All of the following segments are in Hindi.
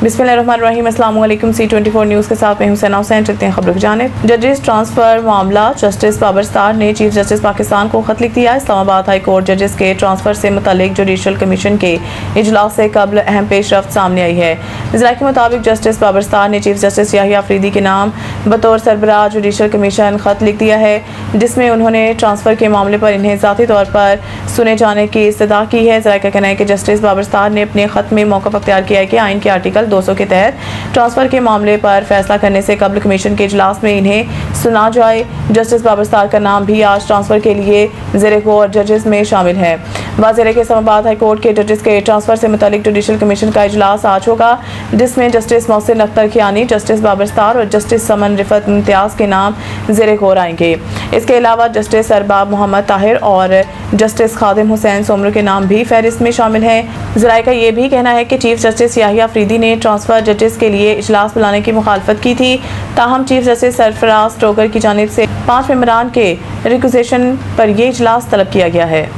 बिस्मिल्लाहिर्रहमानिर्रहीम। अस्सलाम वालेकुम। C24 न्यूज़ के साथ मैं हूं सना हुसैन। चलते हैं खबरों की जानिब। जजेस ट्रांसफ़र मामला, जस्टिस बाबर सत्तार ने चीफ जस्टिस पाकिस्तान को खत लिख दिया। इस्लामाबाद हाई कोर्ट जजेस के ट्रांसफ़र से मुतालिक जुडिशल कमीशन के इजलास से कबल अहम पेशरफ्त सामने आई है। ज़राए के मुताबिक जस्टिस बाबर सत्तार ने चीफ जस्टिस याहिया अफरीदी के नाम बतौर सरबराह जुडिशल कमीशन खत लिख दिया है, जिसमें उन्होंने ट्रांसफ़र के मामले पर इन्हें ज़ाती तौर पर सुने जाने की इस्तदा की है। ज़राए का कहना है कि जस्टिस बाबर सत्तार ने अपने खत में मौक़िफ़ अख्तियार किया है कि आइन के आर्टिकल 200 के तहत ट्रांसफ़र के मामले पर फैसला करने से कबल कमीशन के इजलास में इन्हें सुना जाए। जस्टिस बाबर सत्तार का नाम भी आज ट्रांसफ़र के लिए ज़ेरे गौर जजेस में शामिल है। वाज़ेह है कि इस्लामाबाद हाई कोर्ट के जजेस के ट्रांसफ़र से मुतालिक जुडिशल कमीशन का इजलास आज होगा, जिसमें जस्टिस मोहसिन अख्तर कियानी, जस्टिस बाबर सत्तार और जस्टिस समन रिफत इम्तियाज़ के नाम ज़ेरे गौर आएंगे। इसके अलावा जस्टिस अरबाब मोहम्मद ताहिर और जस्टिस खादिम हुसैन सोमरू के नाम भी फहरिस्त में शामिल हैं। ज़राए का ये भी कहना है कि चीफ जस्टिस याहिया अफरीदी ने ट्रांसफ़र जजेस के लिए इजलास बुलाने की मुखालफत की थी, ताहम चीफ जस्टिस सरफराज टोगर की जानिब से 5 मेंबरान के रिक्वेजेशन पर यह इजलास तलब किया गया है।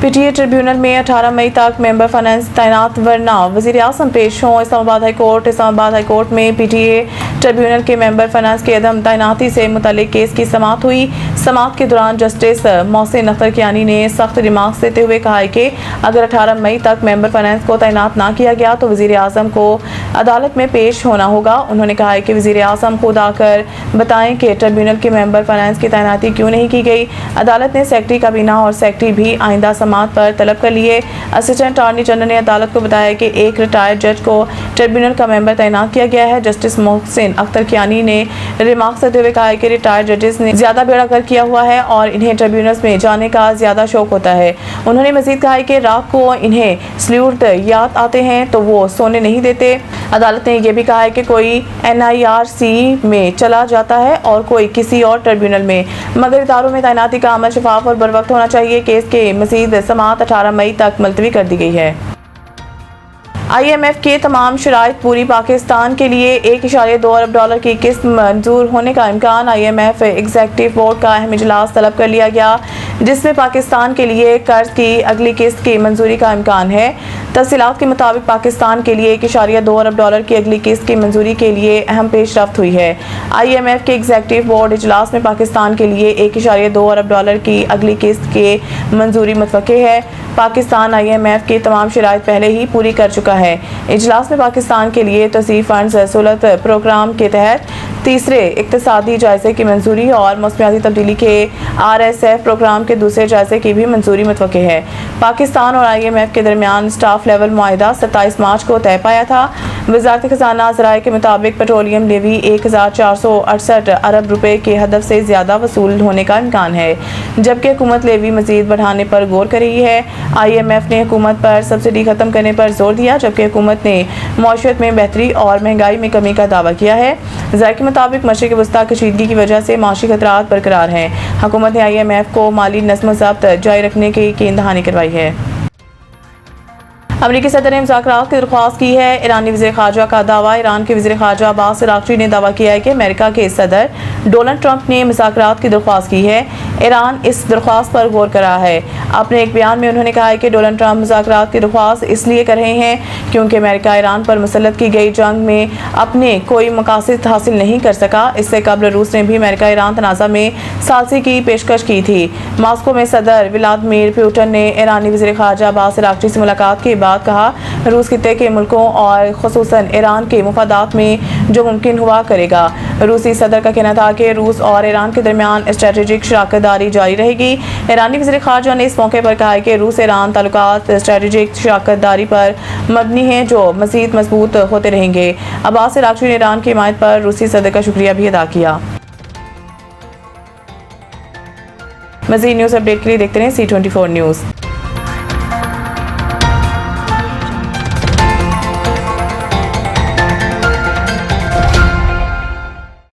PTA ट्रिब्यूनल में 18 मई तक मेंबर फाइनेंस तैनात, वरना वज़ीर-ए-आज़म पेश हों। इस्लामाबाद हाई कोर्ट में PTA ट्रिब्यूनल के मेंबर फाइनेंस की अदम तैनाती से मुतालिक केस की समाअत हुई। समाअत के दौरान जस्टिस मोहसिन अख्तर कियानी ने सख्त रिमार्क्स देते हुए कहा है कि अगर 18 मई तक मेंबर फाइनेंस को तैनात ना किया गया तो वज़ीर-ए-आज़म को अदालत में पेश होना होगा। उन्होंने कहा है कि वज़ीर-ए-आज़म खुद आकर बताएं कि ट्रिब्यूनल के मेंबर फाइनेंस की तैनाती क्यों नहीं की गई। अदालत ने सेक्रेटरी काबीना और सेक्रेटरी भी आइंदा समाअत पर तलब कर लिए। असिस्टेंट अटॉर्नी जनरल ने अदालत को बताया कि एक रिटायर्ड जज को ट्रिब्यूनल का मेंबर तैनात किया गया है। जस्टिस मोहसिन अख्तर कियानी ने रिमार्क्स देते हुए कहा है कि रिटायर्ड जजेस ने ज्यादा बेड़ागर किया हुआ है और इन्हें ट्रिब्यूनल्स में जाने का ज्यादा शौक होता है। उन्होंने मजीद कहा है कि रात को इन्हें सल्यूट याद आते हैं तो वो सोने नहीं देते। अदालत ने यह भी कहा है कि कोई NIRC में चला जाता है और कोई किसी और ट्रिब्यूनल में, मगर इदारों में तैनाती का अमल शफाफ और बर वक्त होना चाहिए। केस के मजीद समाअत 18 मई तक मुलतवी कर दी गई है। IMF के तमाम शराइत पूरी पाकिस्तान के लिए $1.2 अरब की किस्त मंजूर होने का इम्कान। IMF एग्जीक्यूटिव बोर्ड का अहम इजलास तलब कर लिया गया, जिसमें पाकिस्तान के लिए कर्ज की अगली किस्त की मंजूरी का इम्कान है। तफसीलात के मुताबिक पाकिस्तान के लिए $1.2 अरब की अगली किस्त की मंजूरी के लिए अहम पेशरफ्त हुई है। IMF के एग्जीक्यूटिव बोर्ड इजलास में पाकिस्तान के लिए $1.2 अरब की अगली किस्त के मंजूरी मुतवक्के है। पाकिस्तान IMF की तमाम शराइत पहले ही पूरी कर चुका है। इजलास में पाकिस्तान के लिए तोसीफ़ फंड्स सहूलत प्रोग्राम के तहत तीसरे इक्तिसादी जायजे की मंजूरी और मौसमियाती तब्दीली के RSF प्रोग्राम के दूसरे जायजे की भी मंजूरी मुतवक्के है। पाकिस्तान और IMF के दरमियान स्टाफ लेवल मुआहिदा 27 मार्च को तय पाया था। वज़ारत ख़ज़ाना ज़राए के मुताबिक पेट्रोलियम लेवी 1468 अरब रुपए के हदफ से ज़्यादा वसूल होने का इम्कान है, जबकि हुकूमत लेवी मज़ीद बढ़ाने पर गौर कर रही है। IMF ने हुकूमत पर सब्सिडी ख़त्म करने पर जोर दिया, जबकि हुकूमत ने मौशियत में बेहतरी और महंगाई में कमी का दावा किया है। ज़राए के मुताबिक मशरिक़ वस्ता कशीदगी की वजह से माशी खतरात बरकरार हैं। हुकूमत ने IMF को माली नज़्म ज़ब्त जारी रखने की यकीन दहानी करवाई है। अमरीकी सदर ने मुज़ाकरात की दरख्वास्त की है। ईरानी वज़ीर ख़ारजा का दावा। ईरान के वज़ीर ख़ारजा अब्बास अराग़ची ने दावा किया है कि अमेरिका के सदर डोनाल्ड ट्रंप ने मुज़ाकरात की दरख्वास्त की है। ईरान इस दरख्वास्त पर गौर कर रहा है। अपने एक बयान में उन्होंने कहा है कि डोनाल्ड ट्रंप मुज़ाकरात की दरख्वास्त इसलिए कर रहे हैं क्योंकि अमेरिका ईरान पर मुसल्लत की गई जंग में अपने कोई मकासद हासिल नहीं कर सका। इससे कबल रूस ने भी अमेरिका ईरान तनाज़ा में सालसी की पेशकश की थी। मॉस्को में सदर व्लादिमीर पुतिन ने ईरानी वज़ीर ख़ारजा अब्बास अराग़ची से मुलाकात के बाद कहा, रूस खित्ते के मुल्कों और ख़ुसूसन ईरान के मुफादात में जो मुमकिन हुआ करेगा। रूसी सदर का कहना था कि रूस और ईरान के दरमियान स्ट्रेटेजिक शराकत दारी जारी रहेगी। ईरानी वज़ीर ख़ारजा ने इस मौके पर कहा है कि रूस ईरान ताल्लुकात स्ट्रेटेजिक शराकत दारी पर मबनी हैं जो मज़ीद मजबूत होते रहेंगे। अब्बास अराग़ची ने ईरान की हिमायत पर रूसी सदर का शुक्रिया भी अदा किया। मज़ीद न्यूज़ अपडेट के लिए देखते रहें C24 न्यूज़।